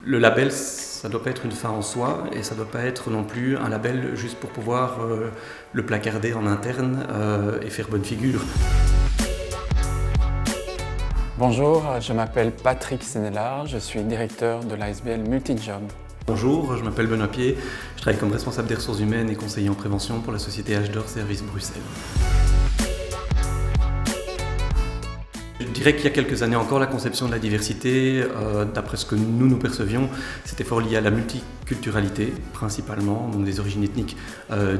Le label, ça ne doit pas être une fin en soi et ça ne doit pas être non plus un label juste pour pouvoir le placarder en interne et faire bonne figure. Bonjour, je m'appelle Patrick Sénélard, je suis directeur de l'ASBL Multijob. Bonjour, je m'appelle Benoît Pied, je travaille comme responsable des ressources humaines et conseiller en prévention pour la société H-Dor Service Bruxelles. Je dirais qu'il y a quelques années encore, la conception de la diversité, d'après ce que nous percevions, c'était fort lié à la multiculturalité, principalement, donc des origines ethniques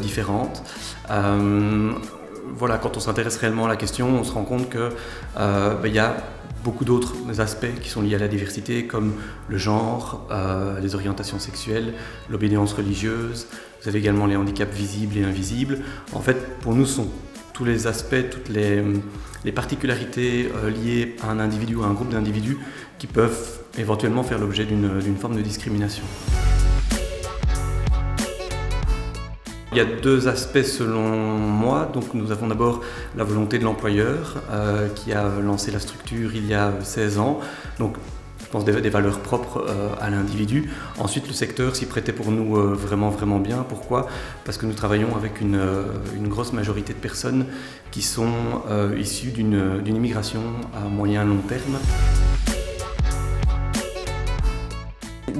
différentes. Voilà, quand on s'intéresse réellement à la question, on se rend compte qu'il y a beaucoup d'autres aspects qui sont liés à la diversité, comme le genre, les orientations sexuelles, l'obédience religieuse. Vous avez également les handicaps visibles et invisibles. En fait, pour nous, ce sont tous les aspects, toutes les particularités liées à un individu ou à un groupe d'individus qui peuvent éventuellement faire l'objet d'une forme de discrimination. Il y a deux aspects selon moi. Donc, nous avons d'abord la volonté de l'employeur qui a lancé la structure il y a 16 ans. Donc, je pense des valeurs propres à l'individu. Ensuite, le secteur s'y prêtait pour nous vraiment bien. Pourquoi ? Parce que nous travaillons avec une grosse majorité de personnes qui sont issues d'une immigration à moyen long terme.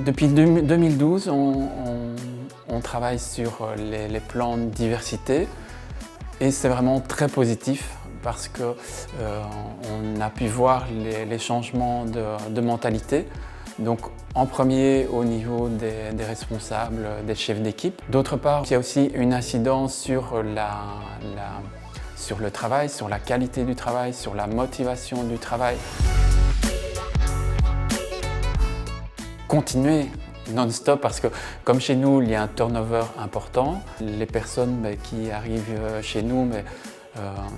Depuis 2012, on travaille sur les plans de diversité et c'est vraiment très positif parce qu'on a pu voir les changements de mentalité. Donc en premier au niveau des responsables, des chefs d'équipe. D'autre part, il y a aussi une incidence sur le travail, sur la qualité du travail, sur la motivation du travail. Continuer non-stop parce que comme chez nous il y a un turnover important, les personnes qui arrivent chez nous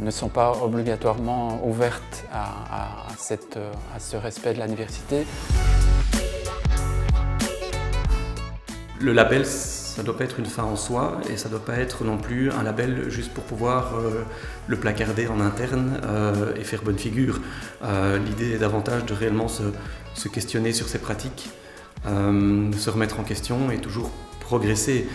ne sont pas obligatoirement ouvertes à ce respect de la diversité. Le label, ça ne doit pas être une fin en soi et ça ne doit pas être non plus un label juste pour pouvoir le placarder en interne et faire bonne figure. L'idée est davantage de réellement se questionner sur ses pratiques, se remettre en question et toujours progresser.